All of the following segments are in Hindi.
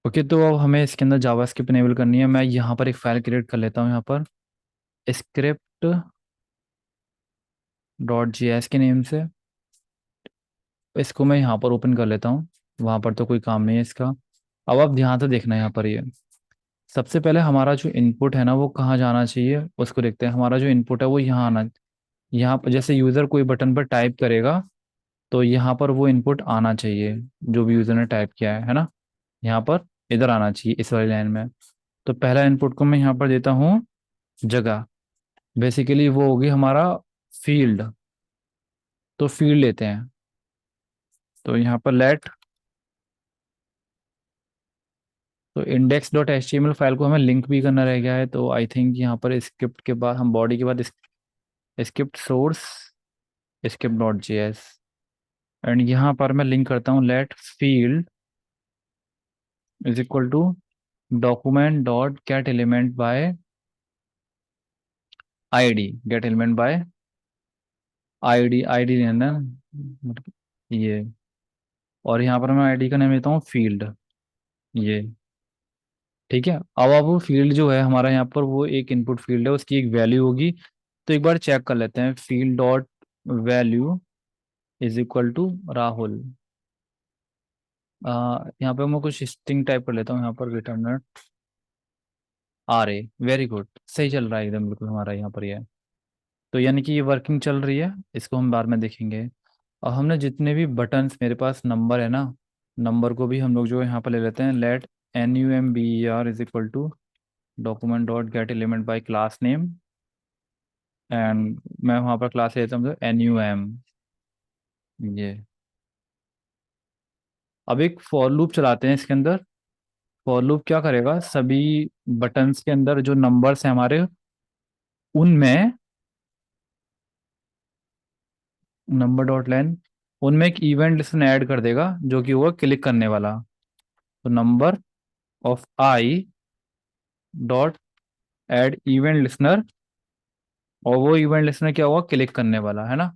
ओके, तो अब हमें इसके अंदर जावास्क्रिप्ट इनेबल करनी है। मैं यहाँ पर एक फाइल क्रिएट कर लेता हूँ, यहाँ पर स्क्रिप्ट डॉट जी एस के नेम से। इसको मैं यहाँ पर ओपन कर लेता हूँ, वहाँ पर तो कोई काम नहीं है इसका। अब आप ध्यान से देखना है यहाँ पर, ये सबसे पहले हमारा जो इनपुट है ना वो कहाँ जाना चाहिए उसको देखते हैं। हमारा जो इनपुट है वो यहाँ आना, यहाँ पर जैसे यूज़र कोई बटन पर टाइप करेगा तो यहाँ पर वो इनपुट आना चाहिए, जो भी यूज़र ने टाइप किया है ना, यहाँ पर इधर आना चाहिए इस वाली लाइन में। तो पहला इनपुट को मैं यहाँ पर देता हूँ जगह। बेसिकली वो होगी हमारा फील्ड। तो फील्ड लेते हैं, तो यहाँ पर लेट, तो index dot H T M L file को हमें लिंक भी करना रह गया है। तो आई थिंक यहाँ पर स्क्रिप्ट के बाद हम बॉडी के बाद script source script dot J S, and यहाँ पर मैं लिंक करता हूँ let field is equal to document dot get element by ID. Get element by ID, ID लेना है, मतलब ये। और यहाँ पर मैं आईडी का नाम लेता हूँ फील्ड, ये। ठीक है, अब वो फील्ड जो है हमारा यहाँ पर वो एक इनपुट फील्ड है, उसकी एक वैल्यू होगी। तो एक बार चेक कर लेते हैं, field dot value is equal to Rahul. यहाँ पे मैं कुछ स्ट्रिंग टाइप कर लेता हूँ, यहाँ पर return R A. Very good, सही चल रहा है एकदम बिल्कुल हमारा यहाँ पर ये। तो यानी कि ये वर्किंग चल रही है, इसको हम बाद में देखेंगे। और हमने जितने भी बटन्स, मेरे पास नंबर है ना, नंबर को भी हम लोग जो है यहाँ पर ले लेते हैं let N U M B E R is equal to document dot get element by class name. And मैं वहाँ पर क्लास लेता हूँ एन यू एम, ये। अब एक फॉर लूप चलाते हैं इसके अंदर। फॉर लूप क्या करेगा, सभी बटन्स के अंदर जो नंबर्स हैं हमारे, उनमें नंबर डॉट लाइन, उनमें एक इवेंट लिस्टन ऐड कर देगा जो कि हुआ क्लिक करने वाला। तो number of I dot add event listener, और वो इवेंट लिसनर क्या हुआ, क्लिक करने वाला है ना।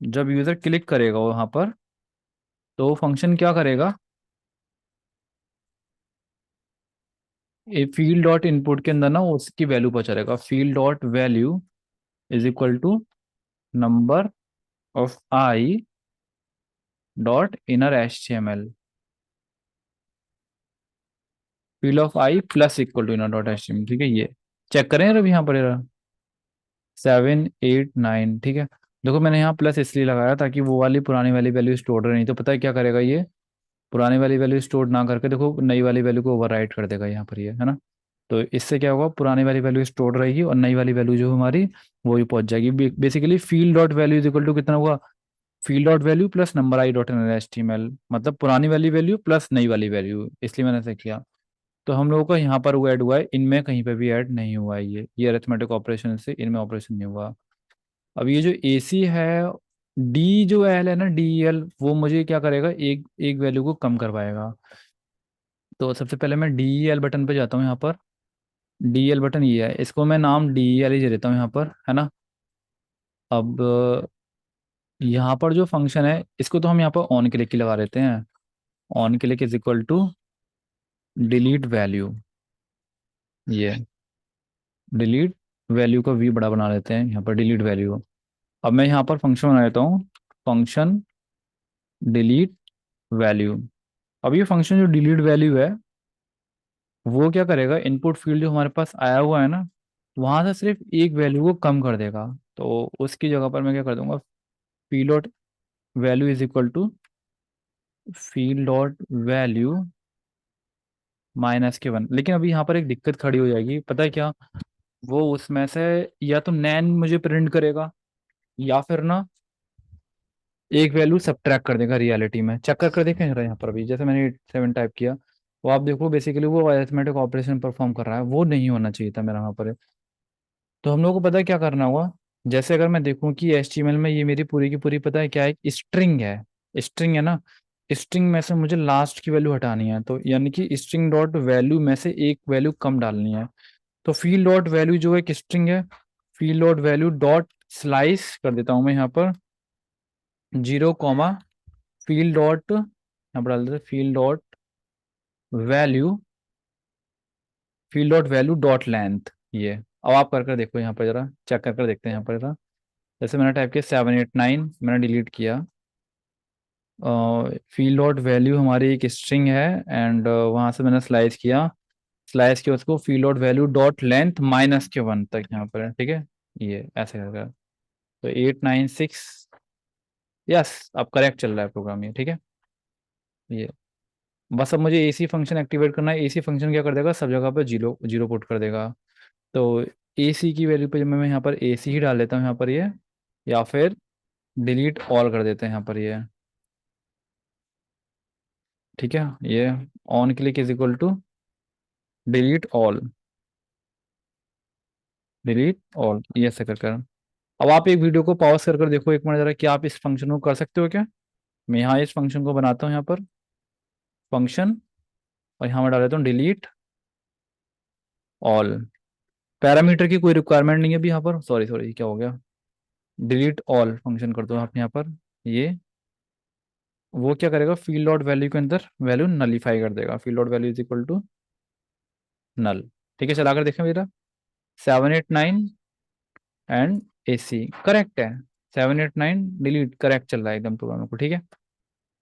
जब यूजर क्लिक करेगा वहां पर, तो वो फंक्शन क्या करेगा, ए फील्ड डॉट इनपुट के अंदर ना उसकी वैल्यू पहुंचाएगा। Field dot value is equal to number of I dot inner H T M L. Field of I plus equal to inner dot H T M L, ठीक है। ये चेक करें यार, अभी यहाँ पर 7 8 9, ठीक है। देखो मैंने यहाँ प्लस इसलिए लगाया ताकि वो वाली पुरानी वाली वैल्यू स्टोर रहे, नहीं तो पता है क्या करेगा ये, पुरानी वाली वैल्यू स्टोर ना करके देखो नई वाली वैल्यू को ओवरराइट कर देगा यहाँ पर, ये है ना। तो इससे क्या होगा, पुरानी वाली वैल्यू स्टोर रहेगी और नई वाली वैल्यू जो हमारी वो ही पहुंच जाएगी। Basically field dot value is equal to कितना हुआ, field dot value plus number I dot N H T M L, मतलब पुरानी वाली वैल्यू प्लस नई वाली वैल्यू, इसलिए मैंने ऐसा किया। तो हम लोगों का यहाँ पर वो ऐड हुआ है, इनमें कहीं पे भी ऐड नहीं हुआ है। ये अरिथमेटिक ऑपरेशन से इनमें ऑपरेशन नहीं हुआ। अब ये जो ए सी है, डी जो एल है ना, डी एल, वो मुझे क्या करेगा, एक एक वैल्यू को कम करवाएगा। तो सबसे पहले मैं डी एल बटन पे जाता हूँ यहाँ पर। डी एल बटन ये है, इसको मैं नाम डी एल ही दे देता हूँ यहाँ पर, है ना। अब यहाँ पर जो फंक्शन है इसको तो हम यहाँ पर ऑन क्लिक की लगा देते हैं। On click is equal to delete value, ये डिलीट वैल्यू का वी बड़ा बना लेते हैं यहाँ पर, डिलीट वैल्यू। अब मैं यहाँ पर फंक्शन बना लेता हूँ, फंक्शन डिलीट वैल्यू। अब ये फंक्शन जो डिलीट वैल्यू है वो क्या करेगा, इनपुट फील्ड जो हमारे पास आया हुआ है ना, वहां से सिर्फ एक वैल्यू को कम कर देगा। तो उसकी जगह पर मैं क्या कर दूंगा, field dot value is equal to field dot value minus के वन। लेकिन अभी यहाँ पर एक दिक्कत खड़ी हो जाएगी, पता है क्या, वो उसमें से या तो नैन मुझे प्रिंट करेगा, या फिर ना एक वैल्यू सब्ट्रैक्ट कर देगा रियलिटी में। चेक कर कर देखें जरा यहाँ पर, अभी जैसे मैंने 7 टाइप किया, वो आप देखो बेसिकली वो अरिथमेटिक ऑपरेशन परफॉर्म कर रहा है, वो नहीं होना चाहिए था मेरा यहाँ पर। तो हम लोग को पता है क्या करना होगा, जैसे अगर मैं देखूं कि HTML में ये मेरी पूरी की पूरी पता है क्या है, स्ट्रिंग है। स्ट्रिंग है ना, स्ट्रिंग में से मुझे लास्ट की वैल्यू हटानी है, तो यानी कि स्ट्रिंग डॉट वैल्यू में से एक वैल्यू कम डालनी है। तो फील्ड डॉट वैल्यू जो एक स्ट्रिंग है, field dot value dot slice कर देता हूं मैं यहाँ पर 0 कॉमा फील्ड डॉट, यहाँ पर डाल देते field dot value, field dot value dot length. ये अब आप कर कर देखो यहाँ पर, जरा चेक कर कर देखते हैं यहाँ पर जरा। जैसे मैंने टाइप किया 789, मैंने डिलीट किया। फील्ड डॉट वैल्यू हमारी एक स्ट्रिंग है, एंड वहाँ से मैंने स्लाइस किया, स्लाइस किया उसको field dot value dot length -1 तक यहाँ पर है, ठीक है। ये ऐसे करके तो 896, यस, अब करेक्ट चल रहा है प्रोग्राम ये, ठीक है। ये बस अब मुझे एसी फंक्शन एक्टिवेट करना है। एसी फंक्शन क्या कर देगा, सब जगह पे जीरो जीरो पुट कर देगा। तो एसी की वैल्यू पे जब मैं यहाँ पर एसी ही डाल देता हूँ यहाँ पर ये, या फिर डिलीट ऑल कर देते हैं यहाँ पर ये, ठीक है। ये on click is equal to delete all, delete all, ये ऐसे कर कर। अब आप एक वीडियो को पॉज कर कर देखो एक मिनट जरा, क्या आप इस फंक्शन को कर सकते हो क्या। मैं यहाँ इस फंक्शन को बनाता हूँ यहाँ पर फंक्शन, और यहाँ मैं डाल देता हूँ डिलीट ऑल। पैरामीटर की कोई रिक्वायरमेंट नहीं है अभी यहाँ पर, सॉरी सॉरी क्या हो गया, डिलीट ऑल फंक्शन कर दो आप यहाँ पर। ये वो क्या करेगा, फील्ड डॉट वैल्यू के अंदर वैल्यू नलीफाई कर देगा, field dot value is equal to null. ठीक है, चला कर देखें मेरा 789 एंड AC करेक्ट है। 789 डिलीट करेक्ट चल रहा है एकदम प्रोग्राम को, ठीक है।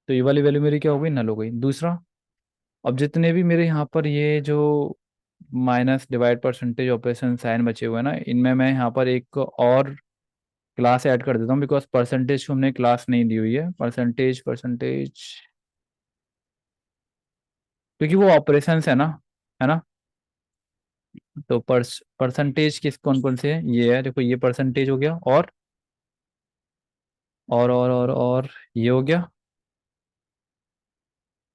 तो ये वाली वैल्यू मेरी क्या हो गई, नल हो गई। दूसरा, अब जितने भी मेरे यहाँ पर ये जो minus divide percentage operation sign बचे हुए हैं ना, इनमें मैं यहाँ पर एक और क्लास ऐड कर देता हूँ, बिकॉज परसेंटेज को हमने क्लास नहीं दी हुई है, परसेंटेज परसेंटेज, क्योंकि वो ऑपरेशंस है ना। तो परसेंटेज किस कौन कौन से है, ये है देखो, ये परसेंटेज हो गया, और ये हो गया,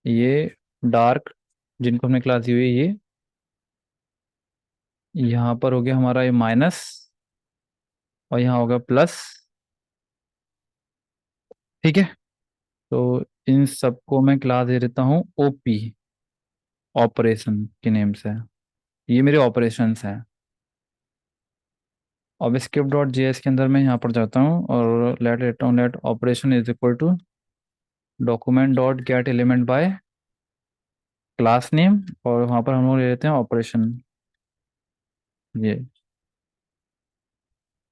ये डार्क जिनको हमने क्लास दी हुई है ये, यहाँ पर हो गया हमारा ये माइनस, और यहाँ होगा प्लस, ठीक है। तो इन सबको मैं क्लास दे देता हूँ OP, ऑपरेशन के नेम से। ये मेरे ऑपरेशंस हैं। अब स्क्रिप्ट डॉट JS के अंदर मैं यहाँ पर जाता हूँ और लेट लेता हूँ let operation is equal to document dot get element by class name, और वहाँ पर हम लोग ले लेते हैं ऑपरेशन। ये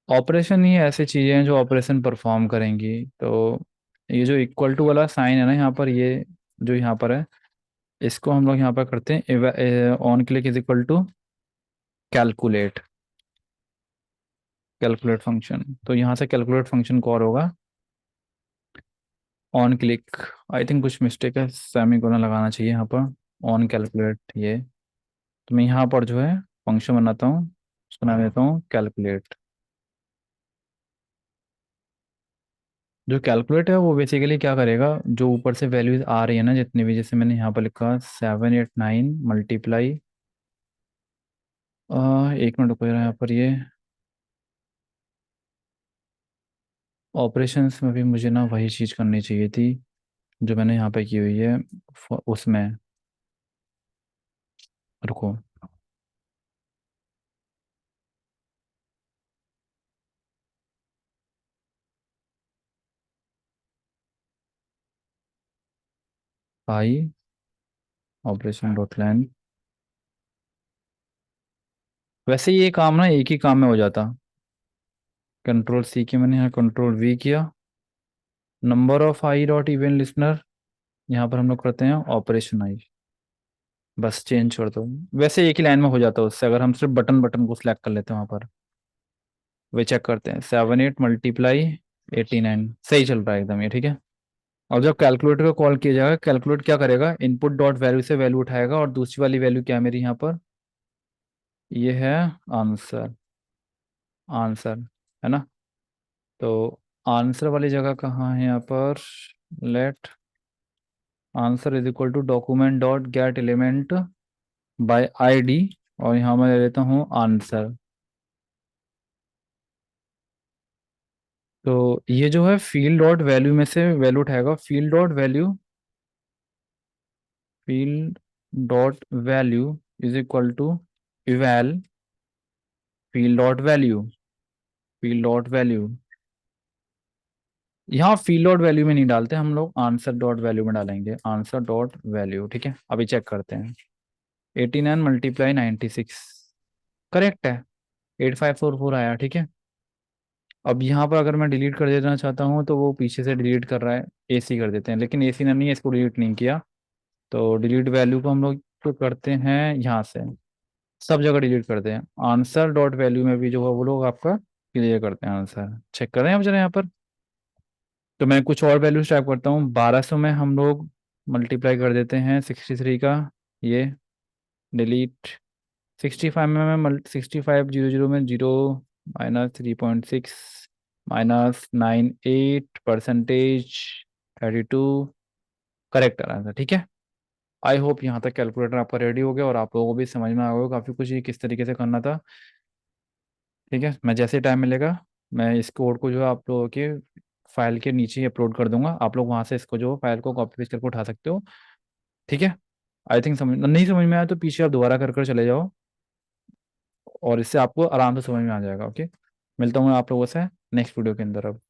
ऑपरेशन ही ऐसी चीज़ें हैं जो ऑपरेशन परफॉर्म करेंगी। तो ये जो इक्वल टू वाला साइन है ना यहाँ पर, ये जो यहाँ पर है, इसको हम लोग यहाँ पर करते हैं on click is equal to calculate, calculate function. तो यहाँ से कैलकुलेट फंक्शन कॉल होगा ऑन क्लिक, आई थिंक कुछ मिस्टेक है, सेमीकोलन लगाना चाहिए यहाँ पर, ऑन कैलकुलेट ये। तो मैं यहाँ पर जो है फंक्शन बनाता हूँ, उसका नाम देता हूँ कैलकुलेट। जो कैलकुलेट है वो बेसिकली क्या करेगा, जो ऊपर से वैल्यूज आ रही है ना जितनी भी, जैसे मैंने यहाँ पर लिखा 789 मल्टीप्लाई, एक मिनट रुको जरा, यहाँ पर ये ऑपरेशंस में भी मुझे ना वही चीज़ करनी चाहिए थी जो मैंने यहाँ पे की हुई है, उसमें रुको। आई ऑपरेशन डॉट लाइन, वैसे ये काम ना एक ही काम में हो जाता। कंट्रोल C की मैंने यहाँ कंट्रोल V किया, number of I dot event listener, यहाँ पर हम लोग करते हैं ऑपरेशन आई, बस चेंज कर दो। वैसे एक ही लाइन में हो जाता है उससे, अगर हम सिर्फ बटन बटन को सिलेक्ट कर लेते हैं वहाँ पर। वे चेक करते हैं 7 8 मल्टीप्लाई 89, सही चल रहा है एकदम ये, ठीक है। और जब कैलकुलेटर को कॉल किया जाएगा, कैलकुलेट क्या करेगा, इनपुट डॉट वैल्यू से वैल्यू उठाएगा, और दूसरी वाली वैल्यू क्या है मेरी यहाँ पर, ये है आंसर, आंसर, है ना। तो आंसर वाली जगह कहाँ है यहाँ पर, let answer is equal to document dot get element by ID, और यहाँ मैं ले लेता हूँ आंसर। तो ये जो है फील्ड डॉट वैल्यू में से वैल्यू उठाएगा, field dot value, field dot value is equal to eval field dot value, field dot value, यहाँ फील्ड डॉट वैल्यू में नहीं डालते हम लोग, आंसर डॉट वैल्यू में डालेंगे, आंसर डॉट वैल्यू। ठीक है, अभी चेक करते हैं। 89 मल्टीप्लाई 96 करेक्ट है, 8544 आया। ठीक है, अब यहाँ पर अगर मैं डिलीट कर देना चाहता हूँ तो वो पीछे से डिलीट कर रहा है, एसी कर देते हैं, लेकिन एसी ने नहीं इसको डिलीट नहीं किया। तो डिलीट वैल्यू को हम लोग तो करते हैं यहाँ से, सब जगह डिलीट करते हैं, आंसर डॉट वैल्यू में भी जो है वो लोग आपका क्लियर करते हैं आंसर। चेक कर रहे हैं आप जरा यहाँ पर। तो मैं कुछ और वैल्यूज टाइप करता हूँ, 1200 में हम लोग मल्टीप्लाई कर देते हैं 63 का, ये डिलीट। 65 में मैं 6500 में zero minus 3.6 minus 98 percentage 32 correct answer. ठीक है, आई होप यहाँ तक कैलकुलेटर आपका रेडी हो गया और आप लोगों को भी समझ में आ गया काफ़ी कुछ ये किस तरीके से करना था। ठीक है, मैं जैसे टाइम मिलेगा मैं इस कोड को जो है आप लोगों के फाइल के नीचे ही अपलोड कर दूंगा, आप लोग वहाँ से इसको जो फाइल को कॉपी पेस्ट करके उठा सकते हो। ठीक है, आई थिंक समझ नहीं समझ में आया तो पीछे आप दोबारा कर चले जाओ, और इससे आपको आराम से समझ में आ जाएगा। ओके, मिलता हूँ मैं आप लोगों से नेक्स्ट वीडियो के अंदर अब।